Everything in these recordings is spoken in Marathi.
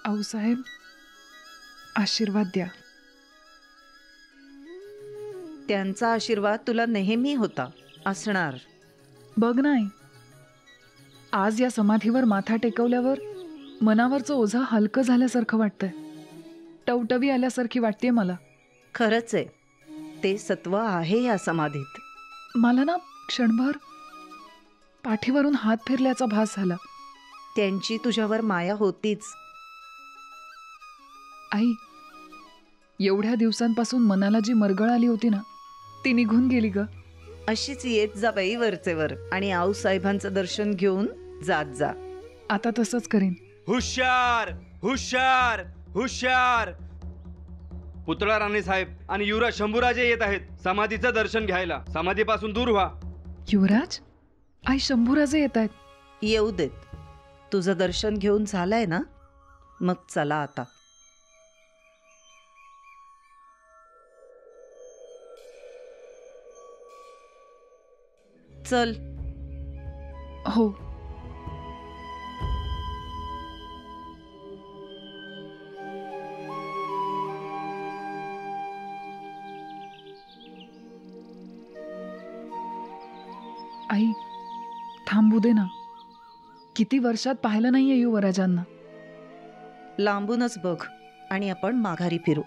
आऊसाहेब, आशीर्वाद द्या. त्यांचा आशीर्वाद तुला नेहमी होता, असणार. बघ नाही, आज या समाधीवर माथा टेकवल्यावर मनावरचं ओझं हलकं झाल्यासारखं वाटतंय. टवटवी आल्यासारखी वाटते मला. खरंच आहे, ते सत्व आहे या समाधीत. मला ना क्षणभर पाठीवरून हात फिरल्याचा भास झाला. त्यांची तुझ्यावर माया होतीच. आई, एवढ्या दिवसांपासून मनाला जी मरगळ आली होती ना, ती निघून गेली ग. अशीच येत जा बाई वरचेवर आणि आऊसाहेबांचं दर्शन घेऊन जात जा. आता तसंच करीन. हुशार हुशार हुशार. पुतळा राणे साहेब आणि युवराज शंभूराजे येत आहेत समाधीचं दर्शन घ्यायला. समाधीपासून दूर व्हा. युवराज? आई, शंभूराजे येत आहेत. येऊ देत. तुझं दर्शन घेऊन झालंय ना, मग चला आता. चल. हो. आई, थांबू दे ना. किती वर्षात पाहिलं नाहीये युवराजांना. लांबूनच बघ आणि आपण माघारी फिरू.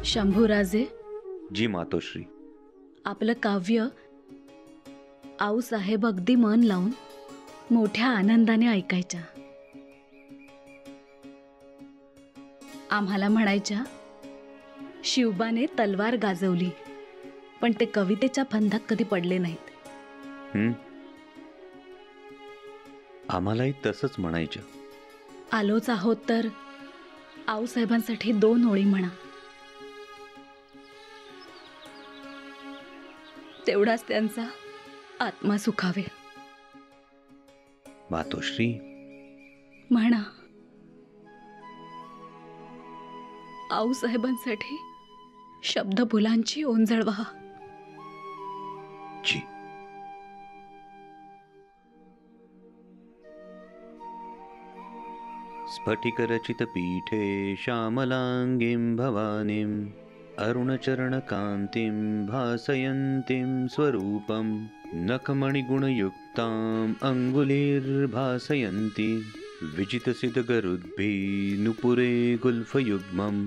शंभूराजे. जी मातोश्री. आपलं काव्य आऊसाहेब अगदी मन लावून मोठ्या आनंदाने ऐकायच्या. आम्हाला म्हणायच्या, शिवबाने तलवार गाजवली, पण ते कवितेच्या फंदात कधी पडले नाहीत. आम्हालाही तसंच म्हणायचं. आलोच आहोत तर आऊसाहेबांसाठी 2 ओळी म्हणा. तेवढाच त्यांचा आत्मा सुखावे. मातोश्री. म्हणा. आऊसाहेबांसाठी शब्द फुलांची ओंजळ व्हा. जी. स्फटिकरचित पीठे श्यामलांगीं भवानीं अरुणचरणकान्तिं भासयन्तीं स्वरूपं नखमणिगुणयुक्तां अङ्गुलीर्भासयन्ती विजितसिद्धगरुद्भिः नुपुरे गुल्फयुग्मम्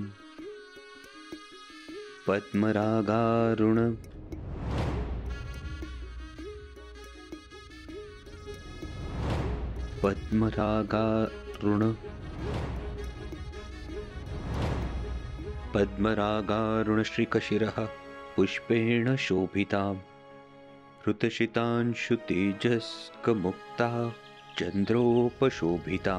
पद्मरागारुण पद्मरागारुणश्रीकशिरः पुष्पेण शोभिता हृतशितांशुतेजस्कमुक्ता चन्द्रोपशोभिता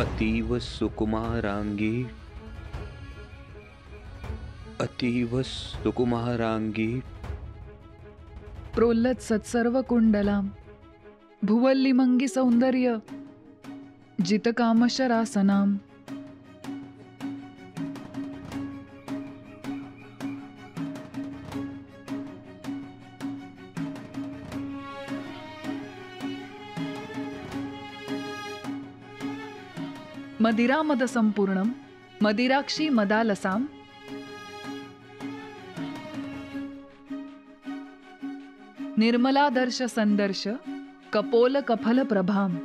अतीव सुकुमारांगी अतीव सुकुमारांगी प्रोल्लत सत्सर्व कुंडलाम भुवल्लिमंगी सौंदर्य जितकामशरासनाम. मदिरामद संपूर्णम मदिराक्षी मदालसाम. निर्मलादर्श संदर्श कपोल कफल प्रभाम.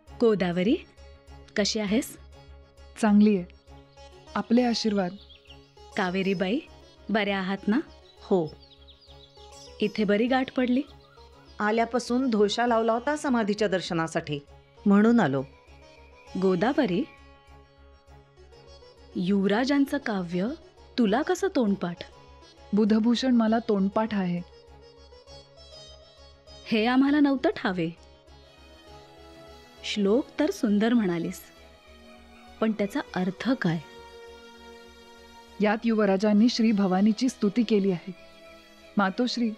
गोदावरी, कशी आहेस? चांगली आहे. आपले आशीर्वाद. कावेरीबाई, बऱ्या आहात ना? हो, इथे बरी गाठ पडली. आल्यापासून धोशा लावला होता समाधीच्या दर्शनासाठी, म्हणून आलो. गोदावरी, युवराजांचं काव्य तुला कसं तोंडपाठ? बुधभूषण मला तोंडपाठ आहे. हे आम्हाला नव्हतं ठावे. श्लोक तर सुंदर म्हणालीस, पण त्याचा अर्थ काय? यात युवराजांनी श्री भवानीची स्तुती केली आहे. मातोश्री,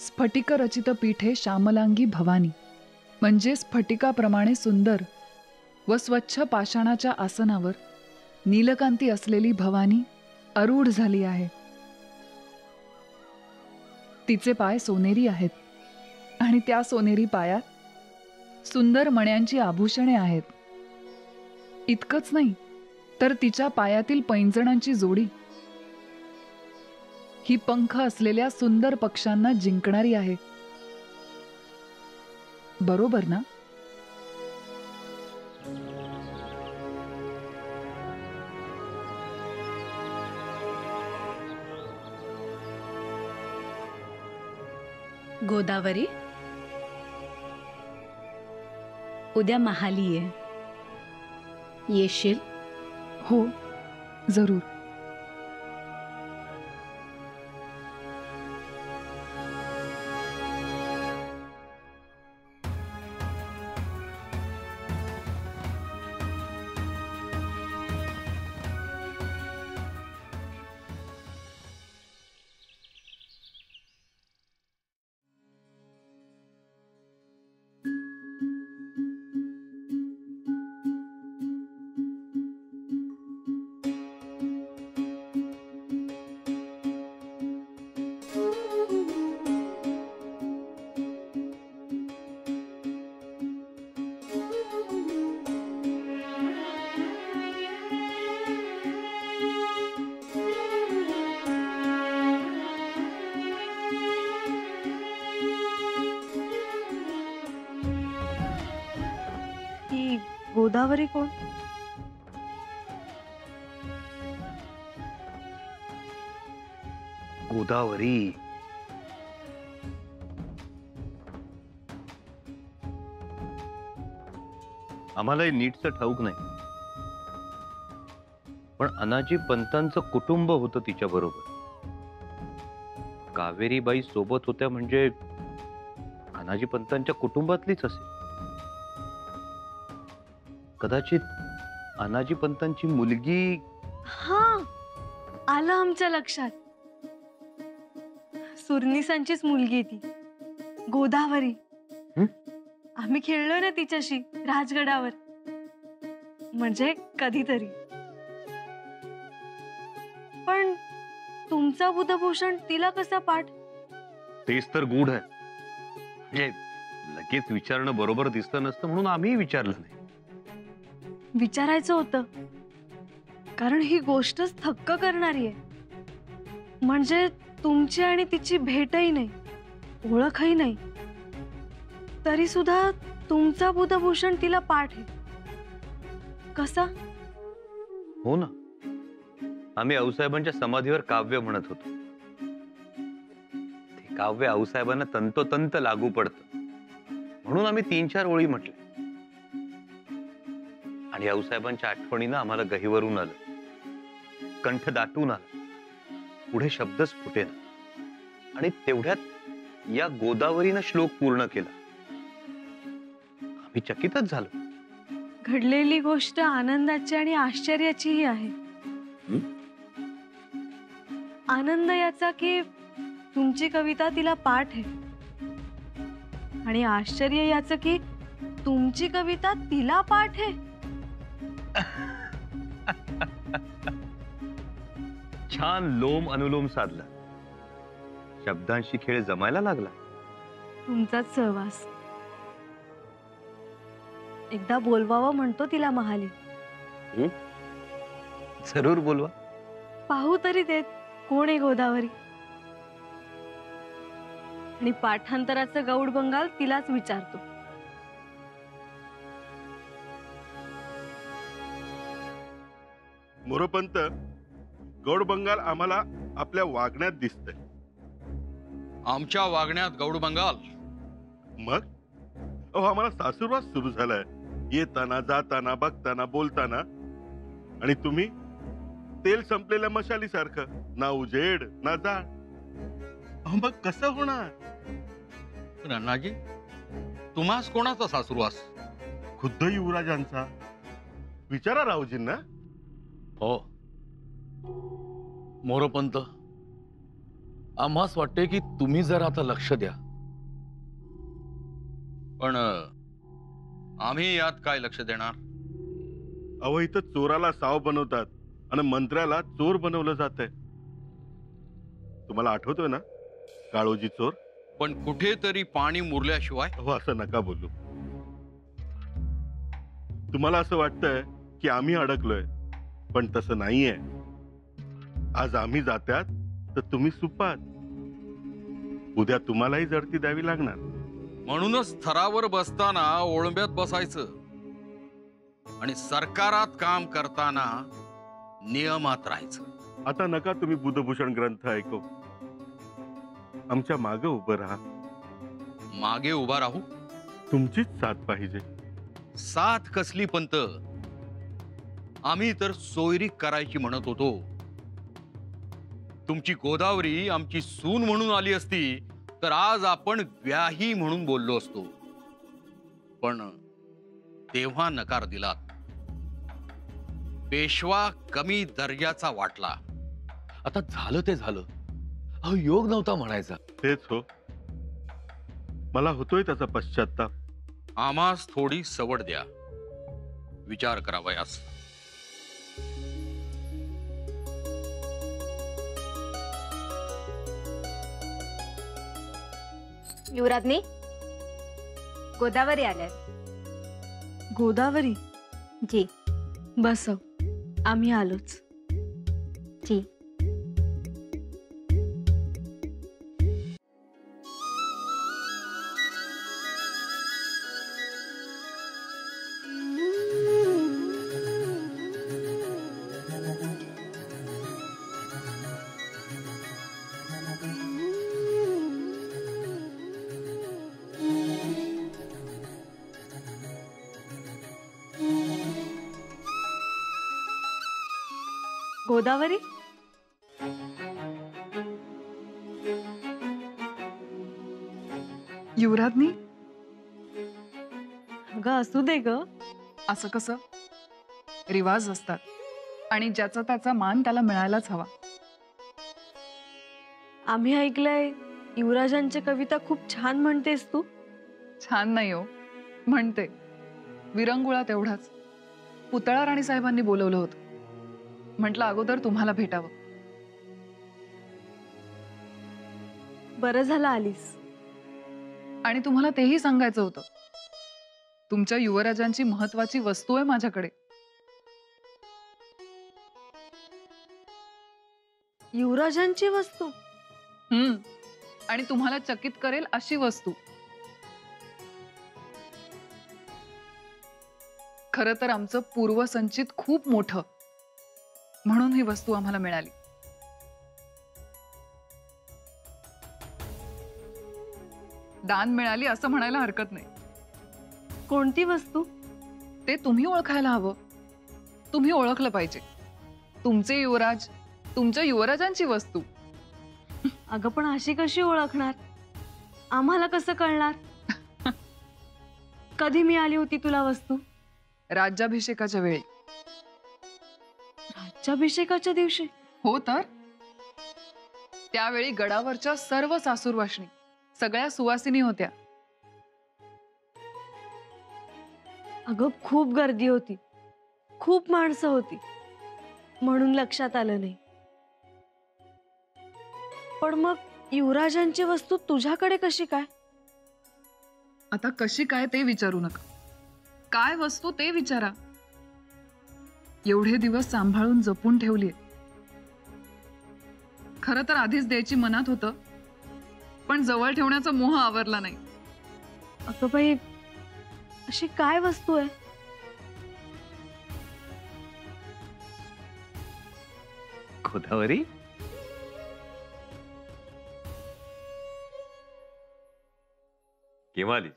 स्फटिक रचित पीठे श्यामलांगी भवानी, म्हणजे स्फटिकाप्रमाणे सुंदर व स्वच्छ पाषाणाच्या आसनावर नीलकांती असलेली भवानी आरूढ झाली आहे. तिचे पाय सोनेरी आहेत आणि त्या सोनेरी पायात सुंदर मण्यांची आभूषणे आहेत. इतकंच नाही तर तिच्या पायातील पैंजणांची जोडी ही पंख असलेल्या सुंदर पक्ष्यांना जिंकणारी आहे. बरोबर ना? गोदावरी, उद्या महाली आहे. येशील? हो, जरूर. गोदावरी कोण? गोदावरी आम्हालाही नीटचं ठाऊक नाही, पण अनाजी पंतांचं कुटुंब होतं तिच्या बरोबर. कावेरीबाई सोबत होत्या म्हणजे अनाजी पंतांच्या कुटुंबातलीच असेल. कदाचित अनाजी पंतांची मुलगी. हा, आलं आमच्या लक्षात. सुरनिसांचीच मुलगी ती गोदावरी. आम्ही खेळलो ना तिच्याशी राजगडावर, म्हणजे कधीतरी. पण तुमचा बुधभूषण तिला कसा पाठ? तेच तर गूढ आहे. म्हणजे लगेच विचारणं बरोबर दिसतं नसतं, म्हणून आम्ही विचारलं नाही. विचारायचं होतं, कारण ही गोष्टच थक्क करणारी आहे. म्हणजे तुमची आणि तिची भेटही नाही, ओळखही नाही, तरी सुद्धा तुमचा बुधभूषण तिला पाठ आहे. कसा? हो ना, आम्ही आऊसाहेबांच्या समाधीवर काव्य म्हणत होतो. ते काव्य आऊसाहेबांना तंतोतंत लागू पडतं, म्हणून आम्ही 3-4 ओळी म्हटल्या. आणि आऊसाहेबांच्या आठवणीनं आम्हाला गहिवरून आलं, कंठ दाटून आलं. पुढे शब्दच फुटेना आणि तेवढ्यात या गोदावरीनं श्लोक पूर्ण केला. आम्ही चकितच झालो. घडलेली गोष्ट आनंदाची आणि आश्चर्याचीही आहे. आनंद याचा की तुमची कविता तिला पाठ आहे, आणि आश्चर्य याचं की तुमची कविता तिला पाठ आहे. छान लोम अनुलोम साधला. शब्दांशी खेळ जमायला लागला. तुमचाच सहवास. एकदा बोलवावं म्हणतो तिला महाली. जरूर बोलवा. पाहू तरी देत कोण आहे गोदावरी. आणि पाठांतराचं गौड बंगाल तिलाच विचारतो. मोरोपंत, गौड बंगाल आम्हाला आपल्या वागण्यात दिसतंय. आमच्या वागण्यात गौड बंगाल? मग अहो, आम्हाला सासूरवास सुरू झालाय. येताना जाताना बघताना बोलताना. आणि तुम्ही तेल संपलेल्या मशाली सारखं, ना उजेड ना जाळ. अहो, मग कसं होणार? पण अण्णाजी, तुम्हास कोणाचा सासुरवास? खुद्द युवराजांचा. विचारा रावजींना. हो मोरोपंत, आम्हास वाटते की तुम्ही जरा आता लक्ष द्या. पण आम्ही यात काय लक्ष देणार? अहो, इथं चोराला साव बनवतात आणि मंत्र्याला चोर बनवलं जातंय. तुम्हाला आठवतोय ना काळोजी चोर? पण कुठेतरी पाणी मुरल्याशिवाय. हो, असं नका बोलू. तुम्हाला असं वाटतंय की आम्ही अडकलोय, पण तसं नाहीये. आज आम्ही जात्यात तर तुम्ही सुपात. उद्या तुम्हालाही जडती द्यावी लागणार. म्हणूनच थरावर बसताना ओळंब्यात बसायचं आणि सरकारात काम करताना नियमात राहायचं. आता नका तुम्ही बुधभूषण ग्रंथ ऐकू. आमच्या मागे उभं राहा. मागे उभा राहू? तुमचीच साथ पाहिजे. साथ कसली पंत? आम्ही तर सोयरी करायची म्हणत होतो. तुमची गोदावरी आमची सून म्हणून आली असती तर आज आपण व्याही म्हणून बोललो असतो. पण तेव्हा नकार दिलात. पेशवा कमी दर्जाचा वाटला. आता झालं ते झालं. अहो, योग नव्हता म्हणायचा. तेच हो, मला होतोय त्याचा पश्चाताप. आम्हास थोडी सवड द्या, विचार करावयास. युवराजनी, गोदावरी आल्या. गोदावरी जी. बसव, आम्ही आलोच. जी. गोदावरी, युवराजनी, अगं असू दे ग. असं कसं? रिवाज असतात आणि ज्याचा त्याचा मान त्याला मिळायलाच हवा. आम्ही ऐकलंय युवराजांची कविता खूप छान म्हणतेस तू. छान नाही हो, म्हणते. विरंगुळा तेवढाच. पुतळा राणी साहेबांनी बोलवलं होतं. म्हटलं अगोदर तुम्हाला भेटावं. बरं झालं आलीस. आणि तुम्हाला तेही सांगायचं होतं. तुमच्या युवराजांची महत्वाची वस्तू आहे माझ्याकडे. युवराजांची वस्तू? आणि तुम्हाला चकित करेल अशी वस्तू. खरं तर आमचं पूर्वसंचित खूप मोठं, म्हणून ही वस्तू आम्हाला मिळाली. दान मिळाली असं म्हणायला हरकत नाही. कोणती वस्तू? ते तुम्ही ओळखायला हवं. तुम्ही ओळखलं पाहिजे. तुमचे युवराज, तुमच्या युवराजांची वस्तू. अगं पण अशी कशी ओळखणार? आम्हाला कसं कळणार? कधी मिळाली होती तुला वस्तू? राज्याभिषेकाच्या वेळी. राज्याभिषेकाच्या दिवशी? हो तर त्यावेळी गडावरच्या सर्व सासूरवाशिणी, सगळ्या सुवासिनी होत्या. अगं खूप गर्दी होती, खूप माणसं होती, म्हणून लक्षात आलं नाही. पण मग युवराजांची वस्तू तुझ्याकडे कशी काय? आता कशी काय ते विचारू नका. काय वस्तू ते विचारा. एवढे दिवस सांभाळून जपून ठेवलीये. खरं तर आधीच द्यायची मनात होतं, पण जवळ ठेवण्याचा मोह आवरला नाही. अगं बाई, अशी काय वस्तू आहे? गोदावरी, केव्हा आलीस?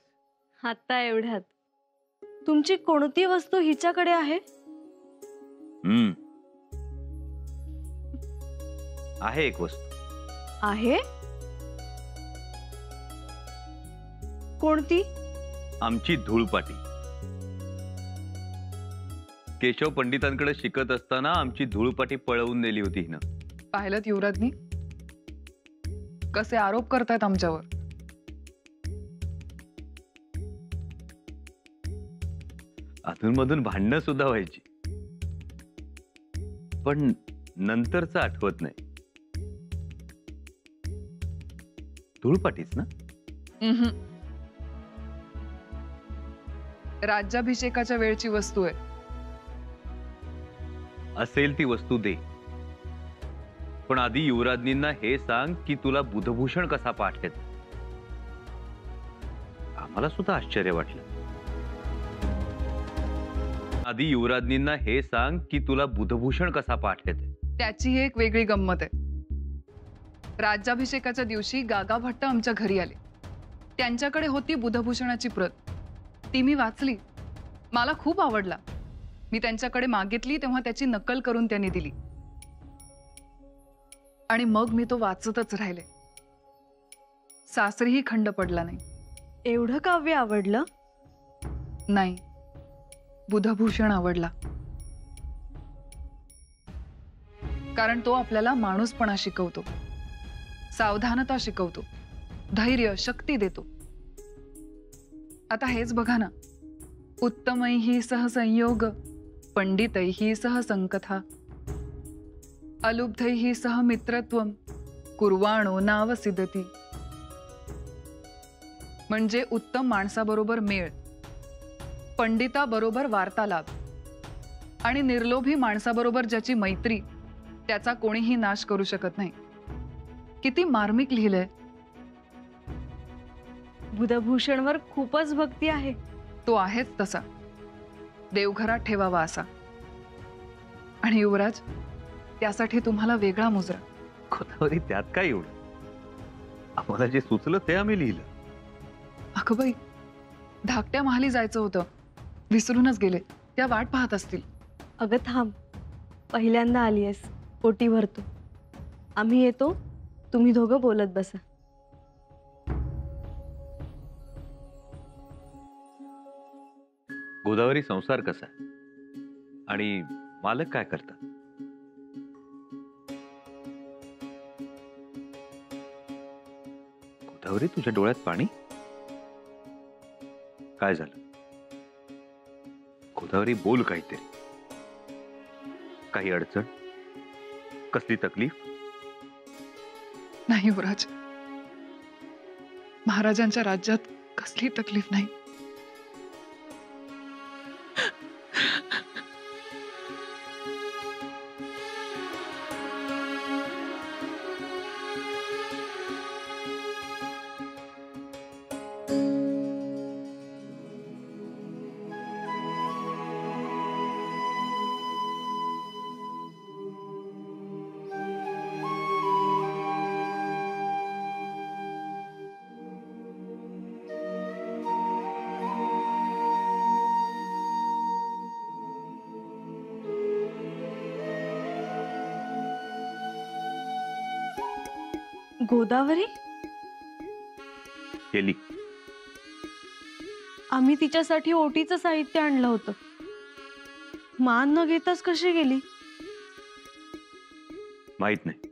आता एवढ्यात. तुमची कोणती वस्तू हिच्याकडे आहे? आहे एक वस्तू. आहे? कोणती? आमची धूळपाटी. केशव पंडितांकडे शिकत असताना आमची धूळपाटी पळवून नेली होती हिनं. पाहिलं युवराजनी कसे आरोप करतायत आमच्यावर. अधूनमधून भांडणं सुद्धा व्हायची, पण नंतरच आठवत नाही. धूळपाटीच ना? राज्याभिषेकाच्या वेळची वस्तू आहे. असेल ती वस्तू दे, पण आधी युवराज्ञींना हे सांग की तुला बुधभूषण कसा पाठ येतो. आम्हाला सुद्धा आश्चर्य वाटलं. आधी युवराज्ञींना हे सांग की तुला बुधभूषण कसा पाठ येते. त्याची एक वेगळी गंमत आहे. राज्याभिषेकाच्या दिवशी गागा भट्ट आमच्या घरी आले. त्यांच्याकडे होती बुधभूषणाची प्रत. ती मी वाचली, मला खूप आवडला. मी त्यांच्याकडे मागितली तेव्हा त्याची नकल करून त्यांनी दिली, आणि मग मी तो वाचतच राहिले. सासरीही खंड पडला नाही. एवढं काव्य आवडलं? नाही, बुधभूषण आवडला. कारण तो आपल्याला माणूसपणा शिकवतो, सावधानता शिकवतो, धैर्य, शक्ती देतो. आता हेच बघा ना, उत्तमैहि सह संयोग, पंडितैहि सह संकथा, अलुब्धैहि सह मित्रत्वम, कुर्वाणो नावसिदती. म्हणजे उत्तम माणसाबरोबर मेळ, पंडिताबरोबर वार्तालाप, आणि निर्लोभी माणसाबरोबर ज्याची मैत्री, त्याचा कोणीही नाश करू शकत नाही. किती मार्मिक लिहिलंय. बुधभूषणवर खूपच भक्ती आहे. तो आहेच तसा, देवघरात ठेवावा असा. आणि युवराज, त्यासाठी तुम्हाला वेगळा मुजरा. गोदावरी, त्यात काय एवढं? आम्हाला जे सुचलं ते आम्ही लिहिलं. अगं बाई, धाकट्या महाली जायचं होतं, विसरूनच गेले. त्या वाट पाहत असतील. अगं थांब, पहिल्यांदा आलीयस, पोटी भरतो. आम्ही येतो, तुम्ही दोघं बोलत बसा. गोदावरी, संसार कसा आहे आणि मालक काय करतात? गोदावरी, तुझ्या डोळ्यात पाणी? काय झालं? गोदावरी, बोल काहीतरी. काही अडचण? कसली तकलीफ? नाही युवराज, महाराजांच्या राज्यात कसली तकलीफ नाही. गोदावरी? केली. आम्ही तिच्यासाठी ओटीचं साहित्य आणलं होतं. मान न घेताच कशी गेली? माहित नाही.